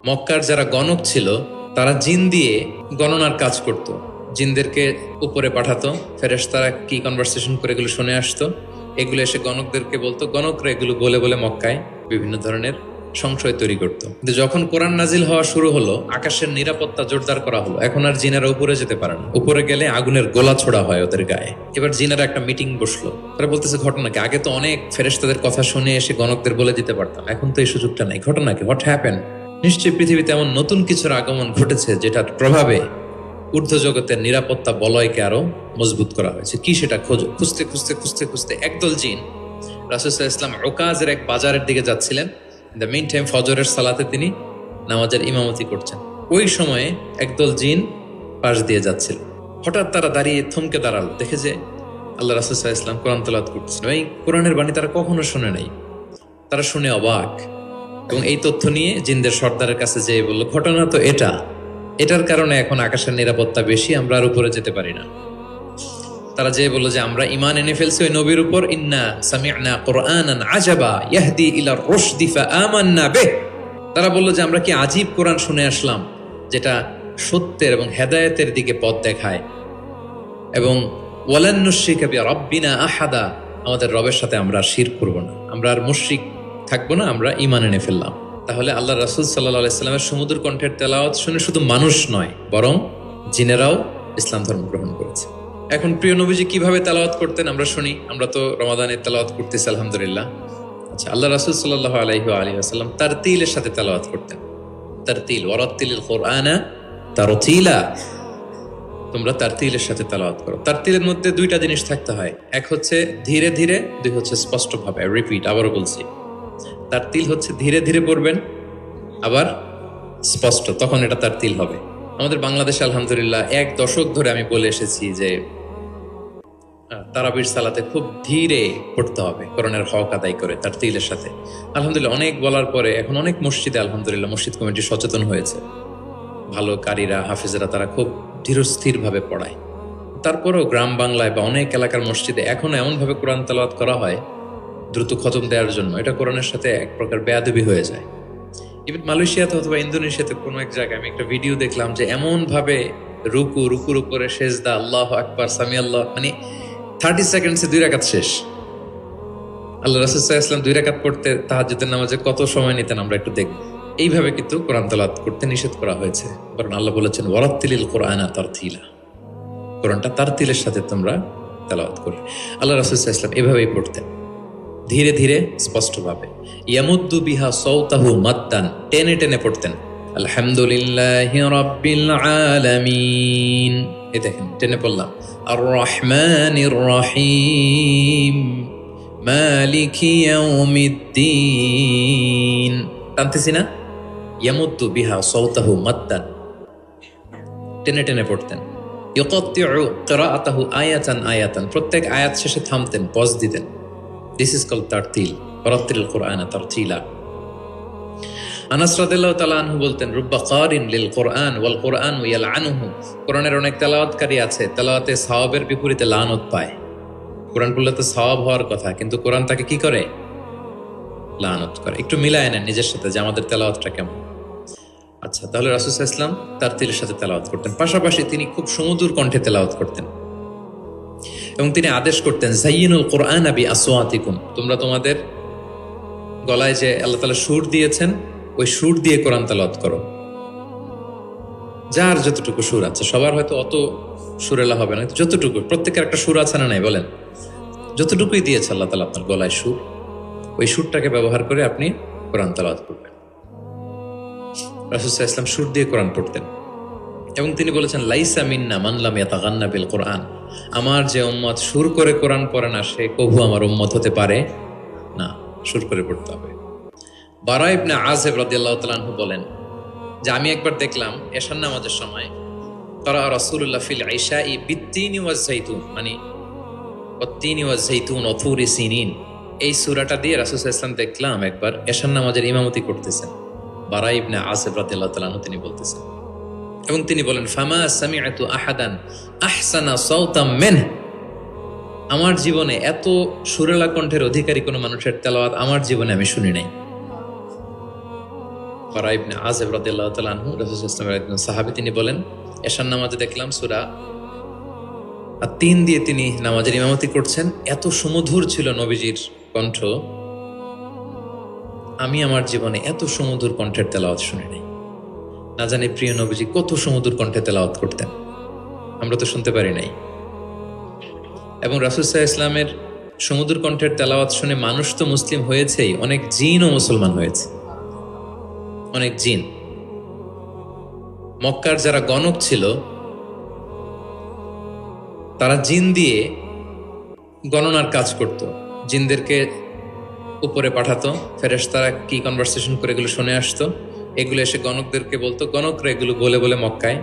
মক্কার যারা গণক ছিল তারা জিন দিয়ে গণনার কাজ করত। জিনদেরকে উপরে পাঠাতো, ফেরেশতারা কি কনভারসেশন করে এগুলো শুনে আসতো, এগুলো এসে গণকদেরকে বলতো, গণকরা এগুলো বলে বলে মক্কায় বিভিন্ন ধরনের সংশয় তৈরি করতো। কিন্তু যখন কোরআন নাজিল হওয়া শুরু হলো, আকাশের নিরাপত্তা জোরদার করা হলো, এখন আর জিনেরা উপরে যেতে পারে না। উপরে গেলে আগুনের গোলা ছোড়া হয় ওদের গায়ে। এবার জিনেরা একটা মিটিং বসলো, তারা বলতেছে ঘটনা কি, আগে তো অনেক ফেরেশতাদের কথা শুনে এসে গণকদের বলে দিতে পারতাম, এখন তো এই সুযোগটা নাই, ঘটনা কি, হোয়াট হ্যাপেন? নিশ্চয়ই পৃথিবীতে এমন নতুন কিছুর আগমন ঘটেছে যেটার প্রভাবে ঊর্ধ্ব জগতের নিরাপত্তা বলয়কে আরো মজবুত করা হয়েছে। কি সেটা খোঁজো। খুঁজতে খুঁজতে খুঁজতে খুঁজতে একদল জিন রাসূল সাল্লাল্লাহু আলাইহি ওয়াসাল্লাম ওকাজের এক বাজারের দিকে যাচ্ছিলেন। দ্য মেইন টাইম ফজরের সালাতে তিনি নামাজের ইমামতি করছেন। ওই সময়ে একদল জিন পাশ দিয়ে যাচ্ছিল। হঠাৎ তারা দাঁড়িয়ে থমকে দাঁড়ালো, দেখে যে আল্লাহ রাসূল সাল্লাল্লাহু আলাইহি ওয়াসাল্লাম কোরআন তেলাওয়াত করছেন। এই কোরআনের বাণী তারা কখনো শুনে নাই। তারা শুনে অবাক, এবং এই তথ্য নিয়ে জিনদের সর্দারের কাছে যেয়ে বলল, ঘটনা তো এটার কারণে এখন আকাশের নিরাপত্তা বেশি, আমরা আর উপরে যেতে পারি না। তারা যেয়ে বলল যে আমরা ঈমান এনে ফেলছি ওই নবীর উপর, ইন্না সামি'না কুরআনান আজাবা ইয়াহদি ইলা রুশদি ফাআমান্না বিহ। তারা বলল যে আমরা কি আজীব কোরআন শুনে আসলাম, যেটা সত্যের এবং হেদায়েতের দিকে পথ দেখায়, এবং ওয়ালান নুশরিকা বিরাব্বিনা আহাদা, আমাদের রবের সাথে আমরা আর শিরক করব না, আমরা আর মুশরিক থাকবো না, আমরা ঈমান এনে ফেললাম। তাহলে আল্লাহ রাসূল সাল্লাল্লাহু আলাইহি সাল্লামের সুমধুর কণ্ঠের তেলাওয়াত শুনে শুধু মানুষ নয়, বরং জিনেরাও ইসলাম ধর্ম গ্রহণ করেছে। এখন প্রিয় নবীজি কিভাবে তেলাওয়াত করতেন আমরা শুনি। আমরা তো রমাদানে তেলাওয়াত করতেছি আলহামদুলিল্লাহ। আচ্ছা, আল্লাহ রাসূল সাল্লাল্লাহু আলাইহি ওয়া সাল্লাম তারতিলের সাথে তেলাওয়াত করতেন। তারতিল, ওয়ারাত্তিলিল কুরআনা তারতিলা, তোমরা তারতিলের সাথে তেলাওয়াত করো। তারতিলের মধ্যে দুইটা জিনিস থাকতে হয়, এক হচ্ছে ধীরে ধীরে, দুই হচ্ছে স্পষ্টভাবে। রিপিট, আবারও বলছি, তারতিল হচ্ছে ধীরে ধীরে পড়বেন, আবার স্পষ্ট, তখন এটা তারতিল হবে। আমাদের বাংলাদেশে আলহামদুলিল্লাহ 1 দশক ধরে আমি বলে এসেছি যে তারাবির সালাতে খুব ধীরে পড়তে হবে, কোরআনের হক আদায় করে তারতিলের সাথে। আলহামদুলিল্লাহ অনেক বলার পরে এখন অনেক মসজিদে আলহামদুলিল্লাহ মসজিদ কমিটি সচেতন হয়েছে, ভালো কারীরা, হাফেজরা তারা খুব ধীরস্থির ভাবে পড়ায়। তারপরেও গ্রাম বাংলায় বা অনেক এলাকার মসজিদে এখনো এমনভাবে কোরআন তেলাওয়াত করা হয় দ্রুত খতম দেওয়ার জন্য, এটা কোরআনের সাথে এক প্রকার বেয়াদবি হয়ে যায়। ইভেন মালয়েশিয়াতে অথবা ইন্দোনেশিয়াতে কোনো এক জায়গায় আমি একটা ভিডিও দেখলাম যে এমন ভাবে রুকুর উপরে সেজদা, আল্লাহু আকবার, সামি আল্লাহ, মানে 30 সেকেন্ডসে 2 রাকাত শেষ। আল্লাহ রাসূল সাল্লাল্লাহু আলাইহি ওয়াসাল্লাম 2 রাকাত পড়তে তাহাজ্জুদের নামাজে কত সময় নিতেন আমরা একটু দেখব। এইভাবে কিন্তু কোরআন তেলাওয়াত করতে নিষেধ করা হয়েছে, কারণ আল্লাহ বলেছেন ওয়ারাত্তিলিল কুরআনা তারতিলা, কোরআনটা তারতিলের সাথে তোমরা তেলাওয়াত করবে। আল্লাহ রাসূল সাল্লাল্লাহু আলাইহি ওয়াসাল্লাম এভাবেই পড়তেন, ধীরে ধীরে স্পষ্টভাবে। ইয়ামুদ্দু বিহা সাওতাহু মাদ্দান, টেনে টেনে পড়তেন। আলহামদুলিল্লাহি রাব্বিল আলামিন, এই দেখেন টেনে পড়লাম। আর রহমানির রহিম মালিকি ইয়াউমিদ্দিন, টানতেছি না? ইয়ামুদ্দু বিহা সাওতাহু মাদ্দান, টেনে টেনে পড়তেন। ইউকাত্তিউ কিরাআতাহু আয়াতান আয়াতান, প্রত্যেক আয়াত শেষে থামতেন, পজ দিতেন। This is called tartil, ওয়ারাত্তিলিল কুরআনা তারতিলা। আনাস রাদিয়াল্লাহু তাআলা আনহু বলতেন, রুব্বা কারিন লিল কুরআন ওয়াল কুরআনু ইয়ালআনুহু, কোরআনের অনেক তেলাওয়াতকারী আছে, তেলাওয়াতে সওয়াবের বিপরীতে লানত পায়। কোরআন পড়লে তো সওয়াব হওয়ার কথা, কিন্তু কোরআন তাকে কি করে? লানত করে। একটু মিলায় নেন নিজের সাথে যে আমাদের তেলাওয়াতটা কেমন। আচ্ছা, তাহলে রাসূল সাল্লাল্লাহু আলাইহি ওয়াসাল্লাম তারতিলের সাথে তেলাওয়াত করতেন, পাশাপাশি তিনি খুব সুমধুর কণ্ঠে তেলাওয়াত করতেন, এবং তিনি আদেশ করতেন, যায়িনুল কুরআনা বিআসওয়াতিকুম, তোমরা তোমাদের গলায় যে আল্লাহ তাআলা সুর দিয়েছেন ওই সুর দিয়ে কোরআন তেলাওয়াত করো। যার যতটুকু সুর আছে, সবার হয়তো অত সুরেলা হবে না, যতটুকু, প্রত্যেকের একটা সুর আছে না নাই বলেন? যতটুকুই দিয়েছে আল্লাহ তাআলা আপনার গলায় সুর, ওই সুরটাকে ব্যবহার করে আপনি কোরআন তেলাওয়াত করবেন। রাসূল সাল্লাল্লাহু আলাইহি ওয়াসাল্লাম সুর দিয়ে কোরআন পড়তেন, এবং তিনি বলেছেন, লাইসা মিন্না মান লাম ইয়াতাগান্না বিল কুরআন, আমার যে উম্মত সুর করে কোরআন পড়ে না, সে কবু আমার উম্মত হতে পারে না, সুর করে পড়তে হবে। বারা ইবনে আযিব রাদিয়াল্লাহু তাআলা আনহু বলেন যে আমি একবার দেখলাম এশার নামাজের সময় ক্বারা রাসূলুল্লাহ ফিল ইশাই বিত্তিনি ওয়াজ যাইতুন, মানে ওয়াত্তিনি ওয়াজ যাইতুন ওয়া তুরি সিনিন, এই সূরাটা দিয়ে রাসূল সাল্লাল্লাহু আলাইহি ওয়াসাল্লাম দেখলাম একবার এশার নামাজের ইমামতি করতেছেন। বারা ইবনে আযিব রাদিয়াল্লাহু তাআলা আনহু তিনি বলতেছেন, এবং তিনি বলেন, ফামা সামি'তু আহাদান আহসানা সাওতাম মিনহু, আমার জীবনে এত সুরেলা কণ্ঠের অধিকারী কোনো মানুষের তেলাওয়াত আমার জীবনে আমি শুনি নাই। বারা ইবনে আযিব রাদিয়াল্লাহু তাআলা আনহু, রাসূল সাল্লাল্লাহু আলাইহি ওয়াসাল্লামের একজন সাহাবী, তিনি বলেন, এশার নামাজে দেখলাম সূরা আত-তিন দিয়ে তিনি নামাজের ইমামতি করছেন। এত সুমধুর ছিল নবীজির কণ্ঠ, আমি আমার জীবনে এত সুমধুর কণ্ঠের তেলাওয়াত শুনি নাই। না জানি প্রিয় নবীজি কত সুমধুর কণ্ঠে তেলাওয়াত করতেন, আমরা তো শুনতে পারি নাই। এবং রাসূল সাল্লাল্লাহু আলাইহি ওয়াসাল্লামের সুমধুর কণ্ঠের তেলাওয়াত শুনে মানুষ তো মুসলিম হয়েছেই, অনেক জিনও মুসলমান হয়েছে। অনেক জিন, মক্কার যারা গণক ছিল তারা জিন দিয়ে গণনার কাজ করত, জিনদেরকে উপরে পাঠাতো, ফেরেশতারা কি কনভারসেশন করে এগুলো শুনে আসতো, এগুলো এসে গণকদেরকে বলতো, গণকরা এগুলো বলে বলে মক্কায়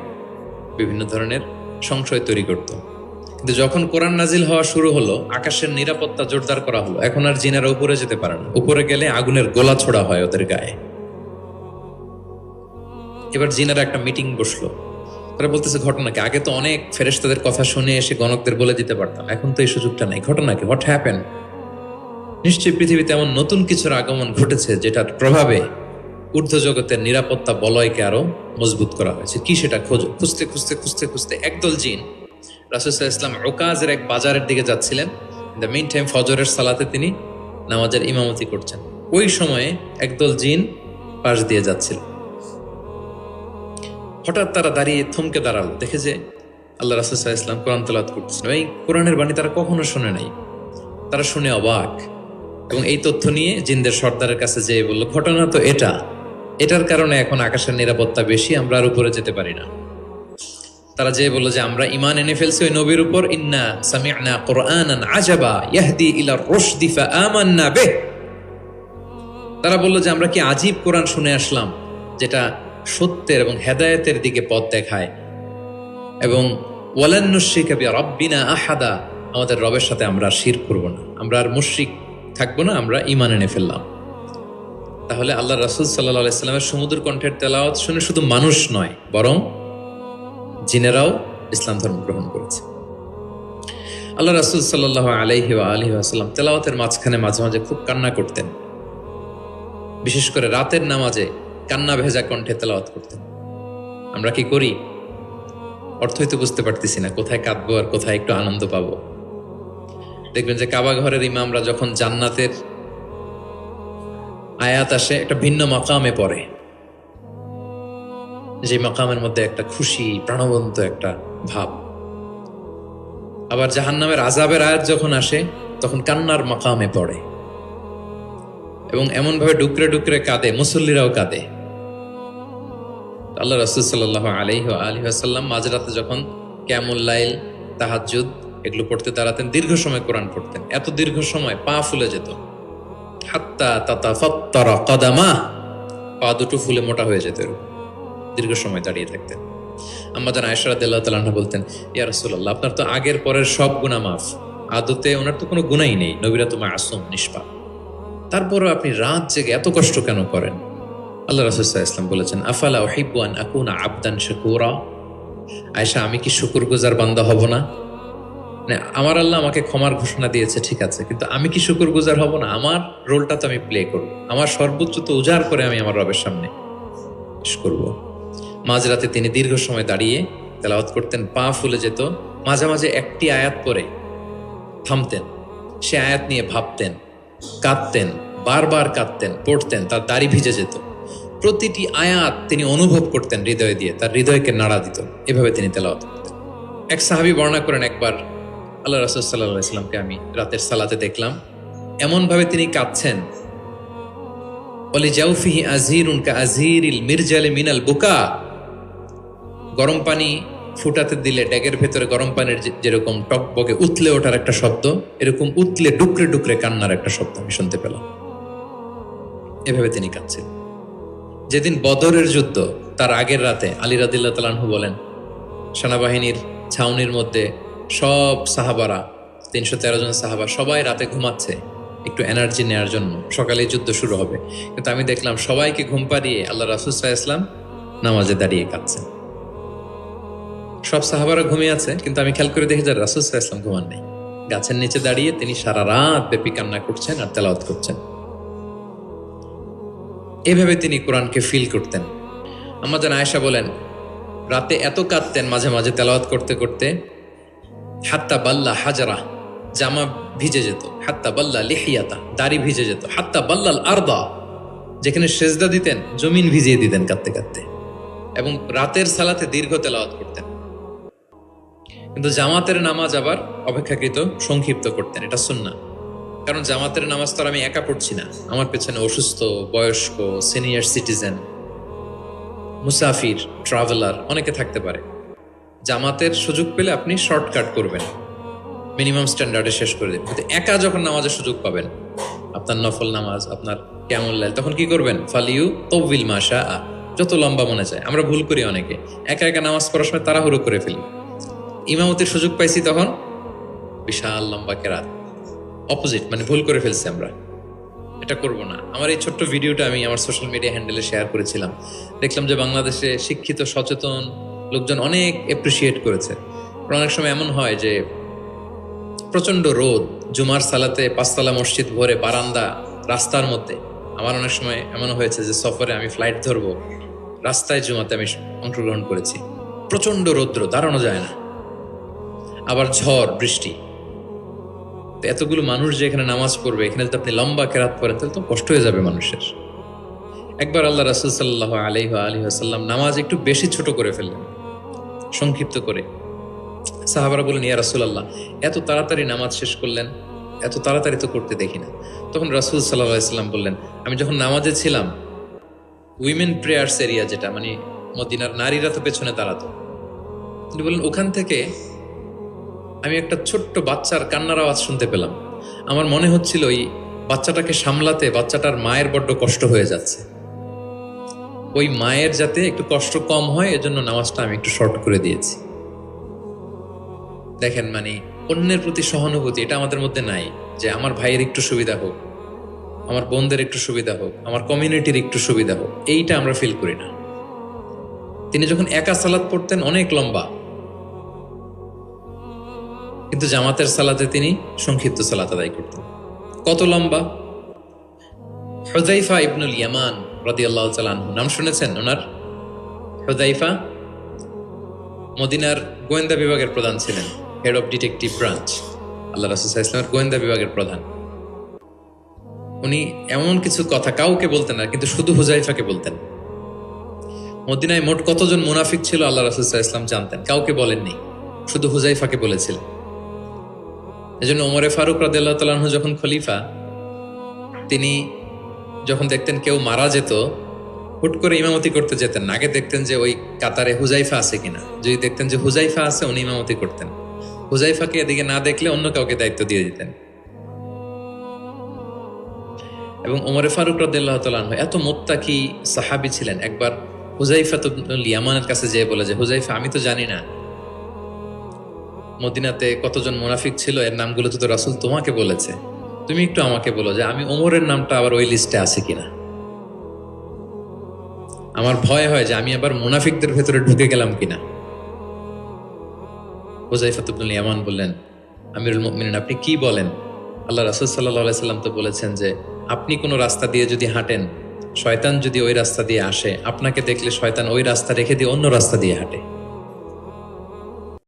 বিভিন্ন ধরনের সংশয় তৈরি করত। কিন্তু যখন কোরআন নাজিল হওয়া শুরু হলো, আকাশের নিরাপত্তা জোরদার করা হলো, এখন আর জিনেরা উপরে যেতে পারে না, উপরে গেলে আগুনের গোলা ছোড়া হয় ওদের গায়ে। এবার জিনেরা একটা মিটিং বসলো, তারা বলতেছে ঘটনা কি, আগে তো অনেক ফেরেশতাদের কথা শুনে এসে গণকদের বলে দিতে পারতাম, এখন তো এই সুযোগটা নেই, ঘটনা কি, হোয়াট হ্যাপেন? নিশ্চয়ই পৃথিবীতে এমন নতুন কিছুর আগমন ঘটেছে যেটার প্রভাবে ঊর্ধ্ব জগতের নিরাপত্তা বলয়কে আরো মজবুত করা হয়েছে। কি সেটা খোঁজো। খুঁজতে খুঁজতে খুঁজতে খুঁজতে একদল জিন রাসূল সাল্লাল্লাহু আলাইহি ওয়াসাল্লাম উকাজের এক বাজারের দিকে যাচ্ছিলেন। ইন দ্য মিন টাইম ফজরের সালাতে তিনি নামাজের ইমামতি করছেন। ওই সময়ে একদল জিন পাশ দিয়ে যাচ্ছিল। হঠাৎ তারা দাঁড়িয়ে থমকে দাঁড়ালো, দেখে যে আল্লাহ রাসূল সাল্লাল্লাহু আলাইহি ওয়াসাল্লাম কোরআন তেলাওয়াত করতেছেন। এই কোরআনের বাণী তারা কখনো শুনে নাই, তারা শুনে অবাক। এবং এই তথ্য নিয়ে জিনদের সর্দারের কাছে যেয়ে বলল, ঘটনা তো এটার কারণে এখন আকাশের নিরাপত্তা বেশি, আমরা আর উপরে যেতে পারি না। তারা যেয়ে বলল যে আমরা ঈমান এনে ফেলছি ওই নবীর উপর, ইন্না সামি'না কুরআনান আজাবা ইয়াহদি ইলা রুশদি ফাআমান্না বিহ। তারা বলল যে আমরা কি আজীব কোরআন শুনে আসলাম, যেটা সত্যের এবং হেদায়েতের দিকে পথ দেখায়, এবং ওয়ালান নুশরিকা বিরাব্বিনা আহাদা, আমাদের রবের সাথে আমরা শিরক করব না, আমরা আর মুশরিক থাকবো না, আমরা ঈমান এনে ফেললাম। তাহলে আল্লাহ রাসূল সাল্লাল্লাহু আলাইহি ওয়াসাল্লামের সুমধুর কণ্ঠের তেলাওয়াত শুনে শুধু মানুষ নয়, বরং জিনেরাও ইসলাম ধর্ম গ্রহণ করেছে। আল্লাহ রাসূল সাল্লাল্লাহু আলাইহি ওয়াসাল্লাম তেলাওয়াতের মাঝখানে মাঝে মাঝে খুব কান্না করতেন, বিশেষ করে রাতের নামাজে কান্না ভেজা কণ্ঠে তেলাওয়াত করতেন। আমরা কি করি? অর্থই তো বুঝতে পারতেছি না, কোথায় কাঁদবো আর কোথায় একটু আনন্দ পাবো। দেখবেন যে কাবা ঘরের ইমামরা যখন জান্নাতের আয়াত আসে, একটা ভিন্ন মাকামে পড়ে, যে মাকামের মধ্যে একটা খুশি প্রাণবন্ত একটা ভাব। আবার জাহান্নামের আযাবের আয়াত যখন আসে তখন কান্নার মাকামে পড়ে, এবং এমন ভাবে ডুকরে ডুকরে কাঁদে, মুসল্লিরাও কাঁদে। আল্লাহ রাসূল সাল্লাল্লাহু আলাইহি ওয়াসাল্লাম মাঝরাতে যখন কিয়ামুল লাইল, তাহাজ্জুদ এগুলো পড়তে দাঁড়াতেন, দীর্ঘ সময় কোরআন পড়তেন। এত দীর্ঘ সময় পা ফুলে যেত, হাত্তা তাতাফাত্তারা কদামা, পা দুটো ফুলে মোটা হয়ে যেত, দীর্ঘ সময় দাঁড়িয়ে থাকতেন। আম্মা জান আয়েশা রাদিয়াল্লাহু তাআলা আনহা বলতেন, ইয়া রাসূলুল্লাহ, আপনার তো আগের পরের সব গুনাহ মাফ, আদতে ওনার তো কোনো গুনাহই নেই, নবীরা তো মাসুম নিষ্পাপ, তারপরও আপনি রাত জেগে এত কষ্ট কেন করেন? আল্লাহ রাসূল সাল্লাল্লাহু আলাইহি ওয়াসাল্লাম বলেছেন, আফালা উহিব্বু আন আকুনা আবদান শাকুরা। আয়েশা, আমি কি শুকরগুজার বান্দা হব না? আমার আল্লাহ আমাকে ক্ষমার ঘোষণা দিয়েছে, ঠিক আছে, কিন্তু আমি কি শুকরগুজার হব না? আমার রোলটা তো আমি প্লে করব, আমার সর্বোচ্চ তো উজাড় করে আমি আমার রবের সামনে পেশ করব। মাঝরাতে তিনি দীর্ঘ সময় দাঁড়িয়ে তেলাওয়াত করতেন, পা ফুলে যেত। মাঝে মাঝে একটি আয়াত পড়ে থামতেন, সে আয়াত নিয়ে ভাবতেন, কাঁদতেন, বারবার কাঁদতেন, পড়তেন, তার দাড়ি ভিজে যেত। প্রতিটি আয়াত তিনি অনুভব করতেন হৃদয় দিয়ে, তার হৃদয়কে নাড়া দিত। এভাবে তিনি তেলাওয়াত করতেন। এক সাহাবী বর্ণনা করেন, একবার আল্লাহ রাসূল সাল্লাল্লাহু আলাইহি ওয়াসাল্লামকে আমি রাতের সালাতে দেখলাম, এমন ভাবে তিনি কাঁদছেন, ওলি জাউফিহি আজিরুন কা আজিরিল মিরজালি মিনাল বুকা। গরম পানি ফুটাতে দিলে ড্যাগের ভেতরে গরম পানির যেরকম টকবকে উতলে ওঠার একটা শব্দ, এরকম উতলে ডুকরে ডুকরে কান্নার একটা শব্দ আমি শুনতে পেলাম। এভাবে তিনি কাঁদছেন। যেদিন বদরের যুদ্ধ, তার আগের রাতে আলী রাদিয়াল্লাহু তাআলা আনহু বলেন, সেনাবাহিনীর ছাউনির মধ্যে সব সাহাবারা, 313 জন সাহাবা, সবাই রাতে ঘুমাচ্ছে একটু এনার্জি নেওয়ার জন্য, সকালে যুদ্ধ শুরু হবে। কিন্তু আমি দেখলাম সবাইকে ঘুম পাড়িয়ে আল্লাহ রাসূল সাল্লাল্লাহু আলাইহি ওয়াসাল্লাম নামাজে দাঁড়িয়ে কাঁদছেন। সব সাহাবারা ঘুমিয়ে আছে, কিন্তু আমি খেয়াল করে দেখি যে রাসূল সাল্লাল্লাহু আলাইহি ওয়াসাল্লাম ঘুমান নেই, গাছের নিচে দাঁড়িয়ে তিনি সারা রাত ব্যাপী কান্না করছেন আর তেলাওয়াত করছেন। এভাবে তিনি কোরআনকে ফিল করতেন। আমাদের আয়েশা বলেন রাতে এত কাঁদতেন মাঝে মাঝে তেলাওয়াত করতে করতে, হাত্তা বাল্লা হাজারা, জামা ভিজে যেত, হাত্তা বাল্লা লিহিয়াতা, দাড়ি ভিজে যেত, হাত্তা বাল্লাল আরদা, যেখানে সেজদা দিতেন জমিন ভিজিয়ে দিতেন কাঁদতে কাঁদতে। এবং রাতের সালাতে দীর্ঘ তেলাওয়াত করতেন। কিন্তু জামাতের নামাজ আবার অপেক্ষাকৃত সংক্ষিপ্ত করতেন, এটা সুন্নাহ। কারণ জামাতের নামাজ তো আর আমি একা পড়ছি না, আমার পেছনে অসুস্থ, বয়স্ক, সিনিয়র সিটিজেন, মুসাফির, ট্রাভেলার অনেকে থাকতে পারে। জামাতের সুযোগ পেলে আপনি শর্টকাট করবেন, মিনিমাম স্ট্যান্ডার্ডে শেষ করে দেবেন। কিন্তু একা যখন নামাজের সুযোগ পাবেন, আপনার নফল নামাজ, আপনার কিয়ামুল লাইল, তখন কি করবেন? ফালিউ তৌবিল মাশা, যত লম্বা মনে চায়। আমরা ভুল করি অনেকে, একা একা নামাজ পড়ার সময় তাড়াহুড়ো করে ফেলি। ইমামতির সুযোগ পাইছি তখন বিশাল লম্বা কেরাত, অপোজিট, মানে ভুল করে ফেলছি আমরা। এটা করব না। আমার এই ছোট্ট ভিডিওটা আমি আমার সোশ্যাল মিডিয়া হ্যান্ডেলে শেয়ার করেছিলাম। দেখলাম যে বাংলাদেশে শিক্ষিত সচেতন লোকজন অনেক অ্যাপ্রিসিয়েট করেছে। অনেক সময় এমন হয় যে প্রচন্ড রোদ, জুমার সালাতে পাঁচতলা মসজিদ ভরে, বারান্দা, রাস্তার মধ্যে। আমার অনেক সময় এমন হয়েছে যে সফরে আমি ফ্লাইট ধরবো, রাস্তায় জুমাতে আমি অংশগ্রহণ করেছি। প্রচন্ড রৌদ্র, দাঁড়ানো যায় না, আবার ঝড় বৃষ্টি। তো এতগুলো মানুষ যে এখানে নামাজ পড়বে, এখানে যদি আপনি লম্বা কেরাত পড়েন তাহলে তো কষ্ট হয়ে যাবে মানুষের। একবার আল্লাহ রাসূল সাল্লাল্লাহু আলাইহি ওয়াসাল্লাম নামাজ একটু বেশি ছোট করে ফেললেন, সংক্ষিপ্ত করে। সাহাবারা বললেন, ইয়া রাসূলুল্লাহ, এত তাড়াতাড়ি নামাজ শেষ করলেন, এত তাড়াতাড়ি তো করতে দেখি না। তখন রাসূল সাল্লাল্লাহু আলাইহি ওয়াসাল্লাম বললেন, আমি যখন নামাজে ছিলাম, উইমেন প্রেয়ার্স এরিয়া, যেটা মানে মদিনার নারীরা তো পেছনে দাঁড়াতো, তিনি বললেন ওখান থেকে আমি একটা ছোট্ট বাচ্চার কান্নার আওয়াজ শুনতে পেলাম। আমার মনে হচ্ছিল ওই বাচ্চাটাকে সামলাতে বাচ্চাটার মায়ের বড্ড কষ্ট হয়ে যাচ্ছে, ওই মায়ের যাতে একটু কষ্ট কম হয় এজন্য নামাজটা আমি একটু শর্ট করে দিয়েছি। দেখেন, মানে অন্যের প্রতি সহানুভূতি এটা আমাদের মধ্যে নাই, যে আমার ভাইয়ের একটু সুবিধা হোক, আমার বোনদের একটু সুবিধা হোক, আমার কমিউনিটির একটু সুবিধা হোক, এইটা আমরা ফিল করি না। তিনি যখন একা সালাত পড়তেন অনেক লম্বা, কিন্তু জামাতের সালাতে তিনি সংক্ষিপ্ত সালাত আদায় করতেন। কত লম্বা? হুযায়ফা ইবনুল ইয়ামান রাদিয়াল্লাহু তাআলা আনহু, নাম শুনেছেন ওনার? হুযায়ফা মদিনার গোয়েন্দা বিভাগের প্রধান ছিলেন, হেড অফ ডিটেকটিভ ব্রাঞ্চ, আল্লাহ রাসূল সাল্লাল্লাহু আলাইহি ওয়াসাল্লামের গোয়েন্দা বিভাগের প্রধান। উনি এমন কিছু কথা কাউকে বলতেন না, কিন্তু শুধু হুযায়ফাকে বলতেন। মদিনায় মোট কতজন মুনাফিক ছিল আল্লাহ রাসূল সাল্লাল্লাহু আলাইহি ওয়াসাল্লাম জানতেন, কাউকে বলেননি, শুধু হুযায়ফাকে বলেছিলেন। এজন্য ওমরে ফারুক রাদিয়াল্লাহু তাআলা আনহু যখন খলিফা, তিনি যখন দেখতেন কেউ মারা যেত, হুট করে ইমামতি করতে যেতেন না, আগে দেখতেন যে ওই কাতারে হুযায়ফা আছে কিনা। যদি দেখতেন যে হুযায়ফা আছে, উনি ইমামতি করতেন। হুযায়ফাকে এদিকে না দেখলে অন্য কাউকে দায়িত্ব দিয়ে দিতেন। এবং ওমরে ফারুক রাদিয়াল্লাহু তাআলা আনহু এত মুত্তাকি সাহাবী ছিলেন, একবার হুযায়ফা ইবনুল ইয়ামানের কাছে যেয়ে বলে যে, হুযায়ফা, আমি তো জানি না মদিনাতে কতজন মুনাফিক ছিল, এর নামগুলো তো রাসূল তোমাকে বলেছে, তুমি একটু আমাকে বলো যে আমি ওমরের নামটা আবার ওই লিস্টে আছে কিনা। আমার ভয় হয় যে আমি আবার মুনাফিকদের ভেতরে ঢুকে গেলাম কিনা। হুযায়ফা ইবনুল ইয়ামান বললেন, আমিরুল মুমিনিন, আপনি কি বলেন? আল্লাহ রাসূল সাল্লাল্লাহু আলাইহি সাল্লাম তো বলেছেন যে আপনি কোনো রাস্তা দিয়ে যদি হাঁটেন, শয়তান যদি ওই রাস্তা দিয়ে আসে, আপনাকে দেখলে শয়তান ওই রাস্তা রেখে দিয়ে অন্য রাস্তা দিয়ে হাঁটে।